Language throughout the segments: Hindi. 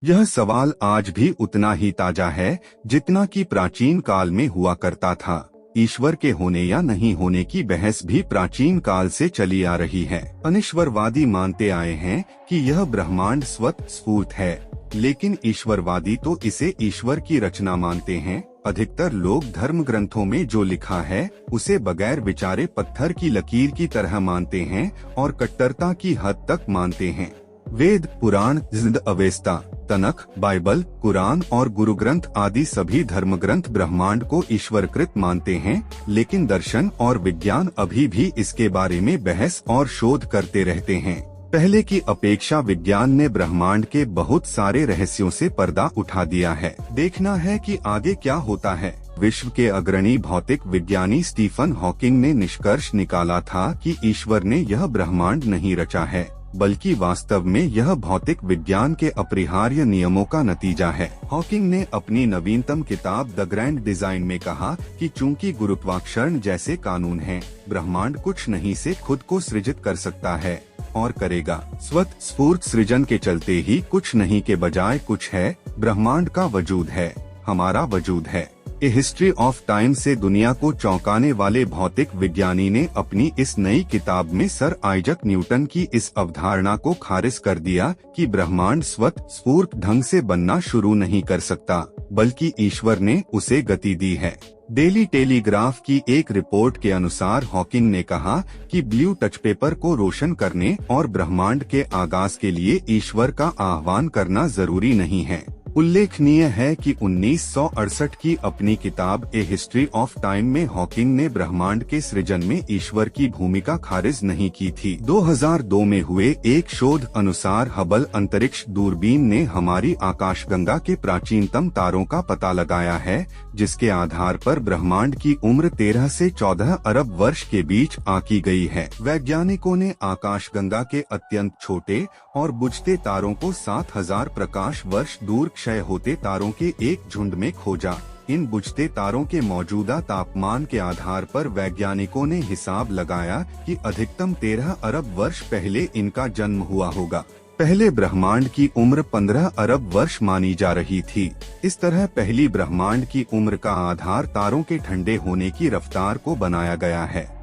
यह सवाल आज भी उतना ही ताजा है जितना कि प्राचीन काल में हुआ करता था। ईश्वर के होने या नहीं होने की बहस भी प्राचीन काल से चली आ रही है। अनिश्वरवादी मानते आए हैं कि यह ब्रह्मांड स्वतः स्फूर्त है, लेकिन ईश्वरवादी तो इसे ईश्वर की रचना मानते हैं। अधिकतर लोग धर्म ग्रंथों में जो लिखा है उसे बगैर विचारे पत्थर की लकीर की तरह मानते हैं और कट्टरता की हद तक मानते हैं। वेद, पुराण, जिंद, अवेस्ता, तनख, बाइबल, कुरान और गुरु ग्रंथ आदि सभी धर्म ग्रंथ ब्रह्मांड को ईश्वरकृत मानते हैं, लेकिन दर्शन और विज्ञान अभी भी इसके बारे में बहस और शोध करते रहते हैं। पहले की अपेक्षा विज्ञान ने ब्रह्मांड के बहुत सारे रहस्यों से पर्दा उठा दिया है। देखना है कि आगे क्या होता है। विश्व के अग्रणी भौतिक विज्ञानी स्टीफन हॉकिंग ने निष्कर्ष निकाला था कि ईश्वर ने यह ब्रह्मांड नहीं रचा है, बल्कि वास्तव में यह भौतिक विज्ञान के अपरिहार्य नियमों का नतीजा है। हॉकिंग ने अपनी नवीनतम किताब द ग्रैंड डिजाइन में कहा कि चूंकि गुरुत्वाकर्षण जैसे कानून हैं, ब्रह्मांड कुछ नहीं से खुद को सृजित कर सकता है और करेगा। स्वतः स्फूर्त सृजन के चलते ही कुछ नहीं के बजाय कुछ है। ब्रह्मांड का वजूद है, हमारा वजूद है। ए हिस्ट्री ऑफ टाइम से दुनिया को चौंकाने वाले भौतिक विज्ञानी ने अपनी इस नई किताब में सर आइजक न्यूटन की इस अवधारणा को खारिज कर दिया कि ब्रह्मांड स्वतः स्फूर्त ढंग से बनना शुरू नहीं कर सकता, बल्कि ईश्वर ने उसे गति दी है। डेली टेलीग्राफ की एक रिपोर्ट के अनुसार हॉकिंग ने कहा कि ब्लू टच पेपर को रोशन करने और ब्रह्मांड के आगाज के लिए ईश्वर का आह्वान करना जरूरी नहीं है। उल्लेखनीय है कि 1968 की अपनी किताब ए हिस्ट्री ऑफ टाइम में हॉकिंग ने ब्रह्मांड के सृजन में ईश्वर की भूमिका खारिज नहीं की थी। 2002 में हुए एक शोध अनुसार हबल अंतरिक्ष दूरबीन ने हमारी आकाशगंगा के प्राचीनतम तारों का पता लगाया है, जिसके आधार पर ब्रह्मांड की उम्र 13 से 14 अरब वर्ष के बीच आंकी गई है। वैज्ञानिकों ने आकाशगंगा के अत्यंत छोटे और बुझते तारों को 7000 प्रकाश वर्ष दूर क्षय होते तारों के एक झुंड में खोजा। इन बुझते तारों के मौजूदा तापमान के आधार पर वैज्ञानिकों ने हिसाब लगाया कि अधिकतम 13 अरब वर्ष पहले इनका जन्म हुआ होगा। पहले ब्रह्मांड की उम्र 15 अरब वर्ष मानी जा रही थी। इस तरह पहली ब्रह्मांड की उम्र का आधार तारों के ठंडे होने की रफ्तार को बनाया गया है।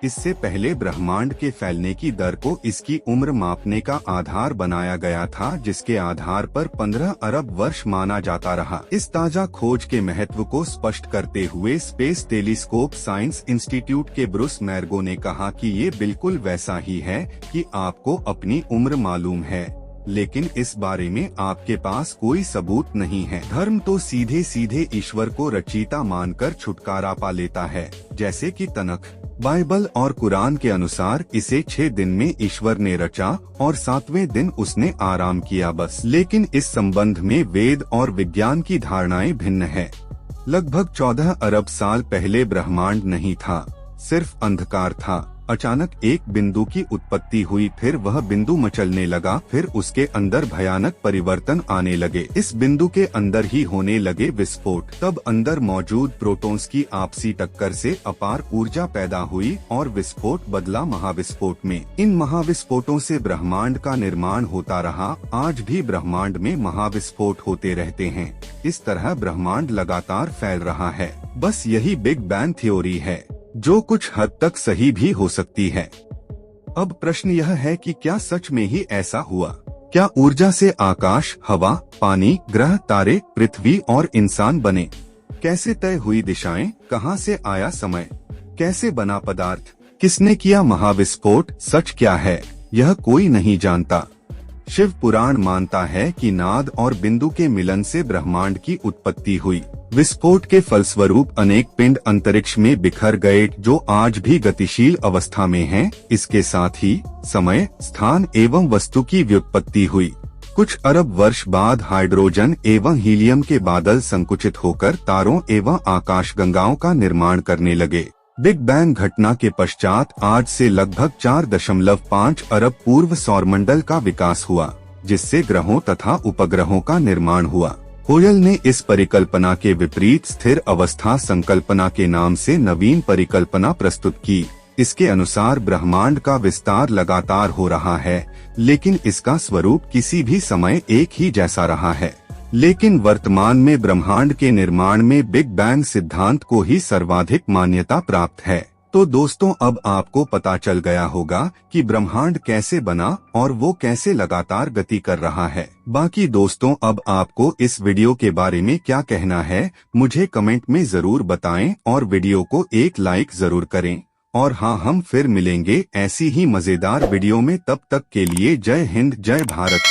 इससे पहले ब्रह्मांड के फैलने की दर को इसकी उम्र मापने का आधार बनाया गया था, जिसके आधार पर 15 अरब वर्ष माना जाता रहा। इस ताजा खोज के महत्व को स्पष्ट करते हुए स्पेस टेलीस्कोप साइंस इंस्टीट्यूट के ब्रूस मैर्गो ने कहा कि ये बिल्कुल वैसा ही है कि आपको अपनी उम्र मालूम है, लेकिन इस बारे में आपके पास कोई सबूत नहीं है। धर्म तो सीधे सीधे ईश्वर को रचयिता मानकर छुटकारा पा लेता है, जैसे कि तनख, बाइबल और कुरान के अनुसार इसे 6 दिन में ईश्वर ने रचा और 7वें दिन उसने आराम किया, बस। लेकिन इस संबंध में वेद और विज्ञान की धारणाएं भिन्न है। लगभग 14 अरब साल पहले ब्रह्मांड नहीं था, सिर्फ अंधकार था। अचानक एक बिंदु की उत्पत्ति हुई, फिर वह बिंदु मचलने लगा, फिर उसके अंदर भयानक परिवर्तन आने लगे। इस बिंदु के अंदर ही होने लगे विस्फोट। तब अंदर मौजूद प्रोटॉन्स की आपसी टक्कर से अपार ऊर्जा पैदा हुई और विस्फोट बदला महाविस्फोट में। इन महाविस्फोटों से ब्रह्मांड का निर्माण होता रहा। आज भी ब्रह्मांड में महाविस्फोट होते रहते हैं। इस तरह ब्रह्मांड लगातार फैल रहा है। बस यही बिग बैंग थ्योरी है, जो कुछ हद तक सही भी हो सकती है। अब प्रश्न यह है कि क्या सच में ही ऐसा हुआ? क्या ऊर्जा से आकाश, हवा, पानी, ग्रह, तारे, पृथ्वी और इंसान बने? कैसे तय हुई दिशाएं? कहां से आया समय? कैसे बना पदार्थ? किसने किया महाविस्फोट? सच क्या है, यह कोई नहीं जानता। शिव पुराण मानता है कि नाद और बिंदु के मिलन से ब्रह्मांड की उत्पत्ति हुई। विस्फोट के फलस्वरूप अनेक पिंड अंतरिक्ष में बिखर गए, जो आज भी गतिशील अवस्था में हैं। इसके साथ ही समय, स्थान एवं वस्तु की व्युत्पत्ति हुई। कुछ अरब वर्ष बाद हाइड्रोजन एवं हीलियम के बादल संकुचित होकर तारों एवं आकाशगंगाओं का निर्माण करने लगे। बिग बैंग घटना के पश्चात आज से लगभग 4.5 अरब पूर्व सौरमंडल का विकास हुआ, जिससे ग्रहों तथा उपग्रहों का निर्माण हुआ। होयल ने इस परिकल्पना के विपरीत स्थिर अवस्था संकल्पना के नाम से नवीन परिकल्पना प्रस्तुत की। इसके अनुसार ब्रह्मांड का विस्तार लगातार हो रहा है, लेकिन इसका स्वरूप किसी भी समय एक ही जैसा रहा है। लेकिन वर्तमान में ब्रह्मांड के निर्माण में बिग बैंग सिद्धांत को ही सर्वाधिक मान्यता प्राप्त है। तो दोस्तों, अब आपको पता चल गया होगा कि ब्रह्मांड कैसे बना और वो कैसे लगातार गति कर रहा है। बाकी दोस्तों, अब आपको इस वीडियो के बारे में क्या कहना है, मुझे कमेंट में जरूर बताएं और वीडियो को एक लाइक जरूर करें। और हाँ, हम फिर मिलेंगे ऐसी ही मजेदार वीडियो में। तब तक के लिए जय हिंद, जय भारत।